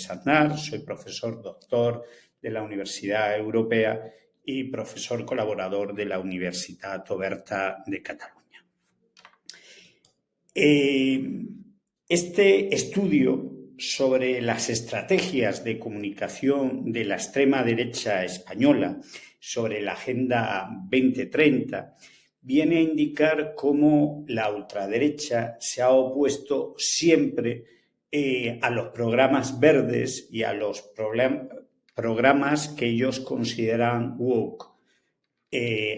Aznar, soy profesor doctor de la Universidad Europea y profesor colaborador de la Universitat Oberta de Cataluña. Este estudio sobre las estrategias de comunicación de la extrema derecha española sobre la Agenda 2030 viene a indicar cómo la ultraderecha se ha opuesto siempre a los programas verdes y a los programas que ellos consideran woke,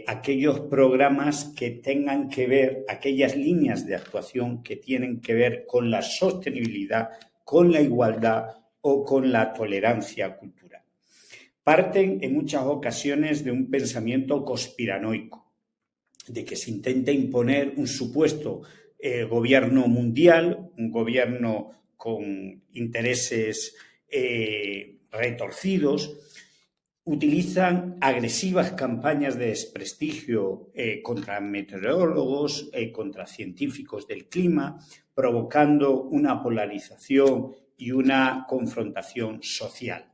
aquellos programas que tengan que ver, aquellas líneas de actuación que tienen que ver con la sostenibilidad, con la igualdad o con la tolerancia cultural. Parten en muchas ocasiones de un pensamiento conspiranoico, de que se intenta imponer un supuesto gobierno mundial, un gobierno con intereses retorcidos. Utilizan agresivas campañas de desprestigio contra meteorólogos, contra científicos del clima, provocando una polarización y una confrontación social.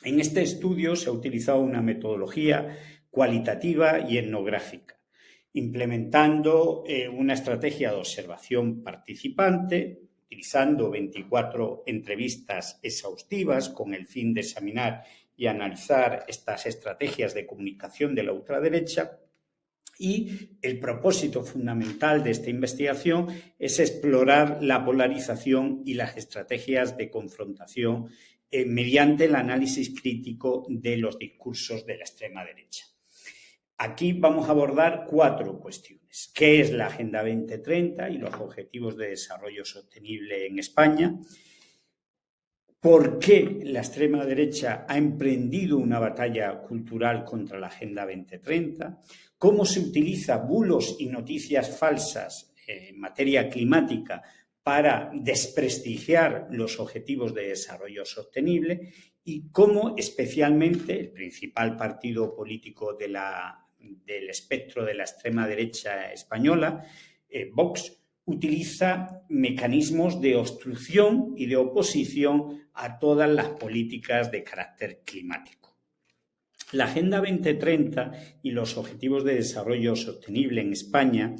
En este estudio se ha utilizado una metodología cualitativa y etnográfica, implementando una estrategia de observación participante, utilizando 24 entrevistas exhaustivas con el fin de examinar y analizar estas estrategias de comunicación de la ultraderecha. Y el propósito fundamental de esta investigación es explorar la polarización y las estrategias de confrontación mediante el análisis crítico de los discursos de la extrema derecha. Aquí vamos a abordar 4 cuestiones. ¿Qué es la Agenda 2030 y los Objetivos de Desarrollo Sostenible en España? ¿Por qué la extrema derecha ha emprendido una batalla cultural contra la Agenda 2030? ¿Cómo se utiliza bulos y noticias falsas en materia climática para desprestigiar los Objetivos de Desarrollo Sostenible? Y cómo especialmente el principal partido político del espectro de la extrema derecha española, Vox, utiliza mecanismos de obstrucción y de oposición a todas las políticas de carácter climático. La Agenda 2030 y los Objetivos de Desarrollo Sostenible en España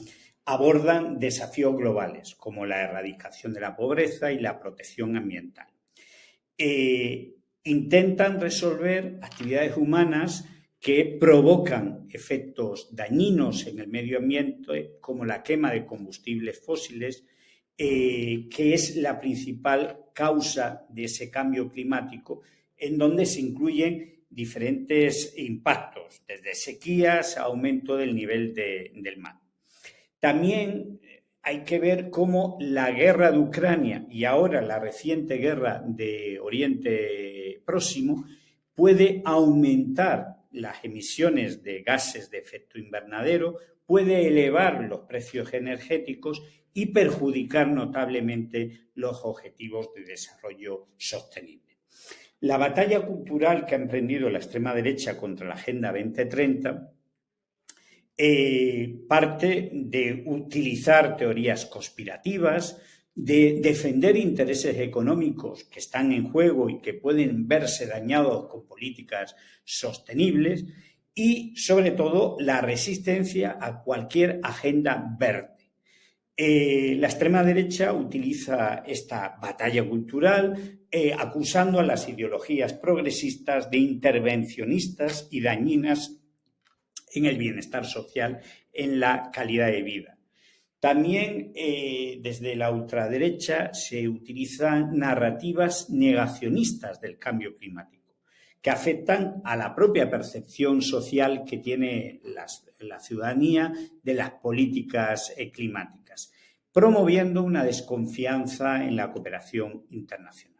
abordan desafíos globales como la erradicación de la pobreza y la protección ambiental. Intentan resolver actividades humanas que provocan efectos dañinos en el medio ambiente, como la quema de combustibles fósiles, que es la principal causa de ese cambio climático, en donde se incluyen diferentes impactos, desde sequías a aumento del nivel del mar. También hay que ver cómo la guerra de Ucrania y ahora la reciente guerra de Oriente Próximo puede aumentar las emisiones de gases de efecto invernadero, puede elevar los precios energéticos y perjudicar notablemente los objetivos de desarrollo sostenible. La batalla cultural que ha emprendido la extrema derecha contra la Agenda 2030 parte de utilizar teorías conspirativas, de defender intereses económicos que están en juego y que pueden verse dañados con políticas sostenibles y, sobre todo, la resistencia a cualquier agenda verde. La extrema derecha utiliza esta batalla cultural acusando a las ideologías progresistas de intervencionistas y dañinas en el bienestar social, en la calidad de vida. También desde la ultraderecha se utilizan narrativas negacionistas del cambio climático, que afectan a la propia percepción social que tiene la ciudadanía de las políticas climáticas, promoviendo una desconfianza en la cooperación internacional.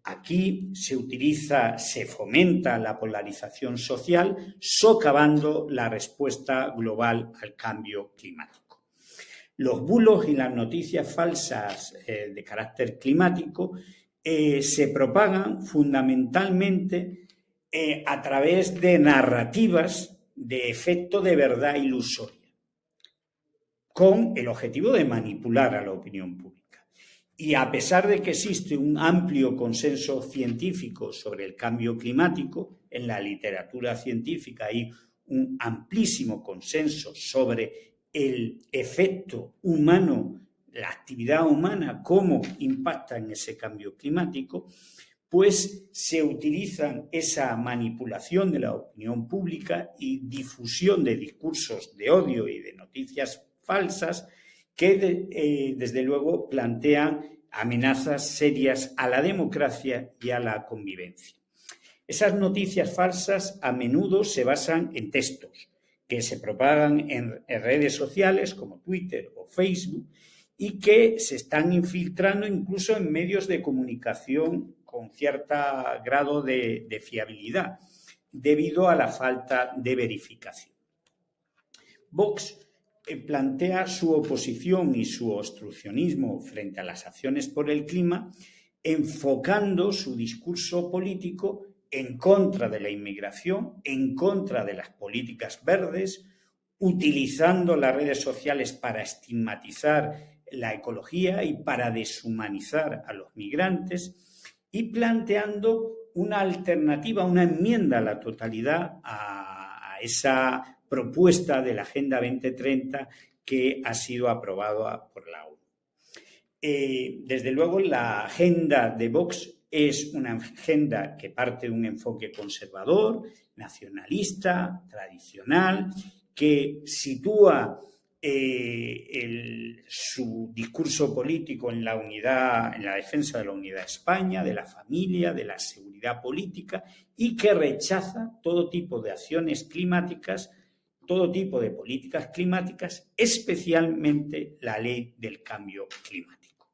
Aquí se fomenta la polarización social, socavando la respuesta global al cambio climático. Los bulos y las noticias falsas de carácter climático se propagan fundamentalmente a través de narrativas de efecto de verdad ilusoria, con el objetivo de manipular a la opinión pública. Y a pesar de que existe un amplio consenso científico sobre el cambio climático, en la literatura científica hay un amplísimo consenso sobre el efecto humano, la actividad humana, cómo impacta en ese cambio climático, pues se utilizan esa manipulación de la opinión pública y difusión de discursos de odio y de noticias falsas que, desde luego, plantean amenazas serias a la democracia y a la convivencia. Esas noticias falsas a menudo se basan en textos que se propagan en redes sociales como Twitter o Facebook y que se están infiltrando incluso en medios de comunicación con cierto grado de fiabilidad, debido a la falta de verificación. Vox plantea su oposición y su obstruccionismo frente a las acciones por el clima, enfocando su discurso político en contra de la inmigración, en contra de las políticas verdes, utilizando las redes sociales para estigmatizar la ecología y para deshumanizar a los migrantes, y planteando una alternativa, una enmienda a la totalidad a esa propuesta de la Agenda 2030 que ha sido aprobada por la ONU. Desde luego, la agenda de Vox es una agenda que parte de un enfoque conservador, nacionalista, tradicional, que sitúa su discurso político en la unidad, en la defensa de la unidad de España, de la familia, de la seguridad política, y que rechaza todo tipo de acciones climáticas, todo tipo de políticas climáticas, especialmente la ley del cambio climático.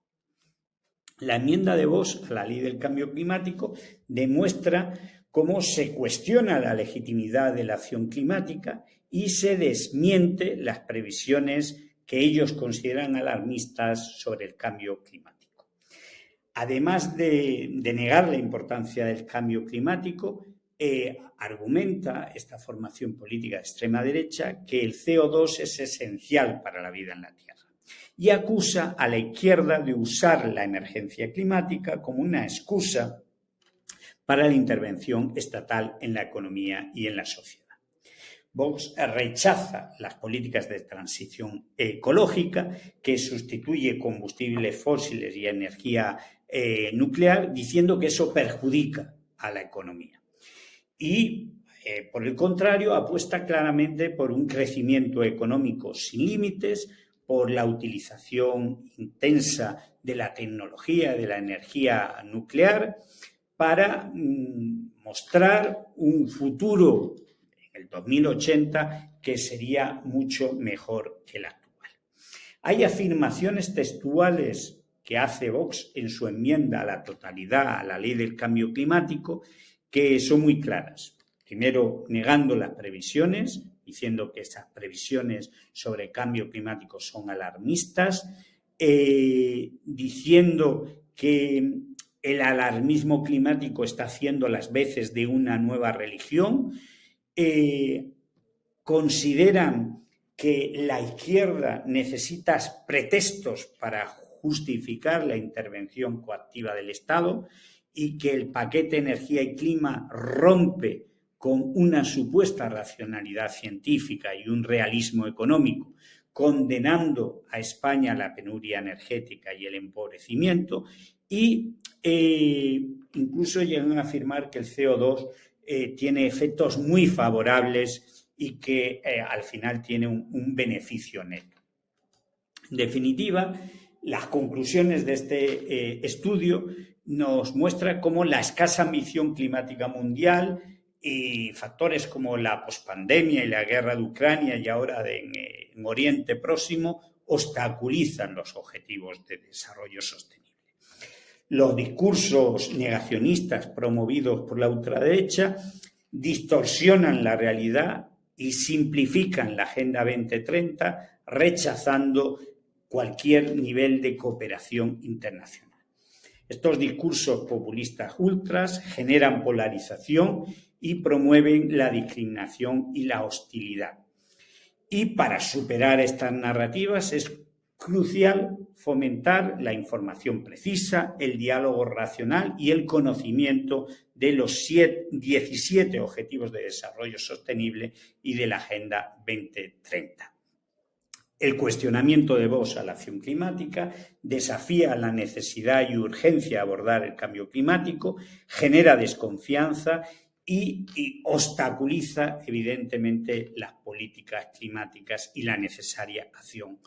La enmienda de Vox a la ley del cambio climático demuestra cómo se cuestiona la legitimidad de la acción climática y se desmiente las previsiones que ellos consideran alarmistas sobre el cambio climático. Además de negar la importancia del cambio climático, argumenta esta formación política de extrema derecha que el CO2 es esencial para la vida en la Tierra y acusa a la izquierda de usar la emergencia climática como una excusa para la intervención estatal en la economía y en la sociedad. Vox rechaza las políticas de transición ecológica que sustituye combustibles fósiles y energía nuclear, diciendo que eso perjudica a la economía. Y, por el contrario, apuesta claramente por un crecimiento económico sin límites, por la utilización intensa de la tecnología, de la energía nuclear, para mostrar un futuro en el 2080 que sería mucho mejor que el actual. Hay afirmaciones textuales que hace Vox en su enmienda a la totalidad a la ley del cambio climático que son muy claras. Primero, negando las previsiones, diciendo que esas previsiones sobre el cambio climático son alarmistas, diciendo que el alarmismo climático está haciendo las veces de una nueva religión, consideran que la izquierda necesita pretextos para justificar la intervención coactiva del Estado y que el paquete energía y clima rompe con una supuesta racionalidad científica y un realismo económico, condenando a España a la penuria energética y el empobrecimiento, y incluso llegan a afirmar que el CO2 tiene efectos muy favorables y que al final tiene un beneficio neto. En definitiva, las conclusiones de este estudio nos muestran cómo la escasa ambición climática mundial y factores como la pospandemia y la guerra de Ucrania y ahora en Oriente Próximo obstaculizan los objetivos de desarrollo sostenible. Los discursos negacionistas promovidos por la ultraderecha distorsionan la realidad y simplifican la Agenda 2030, rechazando cualquier nivel de cooperación internacional. Estos discursos populistas ultras generan polarización y promueven la discriminación y la hostilidad. Y para superar estas narrativas es crucial fomentar la información precisa, el diálogo racional y el conocimiento de los 17 Objetivos de Desarrollo Sostenible y de la Agenda 2030. El cuestionamiento de Vox a la acción climática desafía la necesidad y urgencia de abordar el cambio climático, genera desconfianza y obstaculiza, evidentemente, las políticas climáticas y la necesaria acción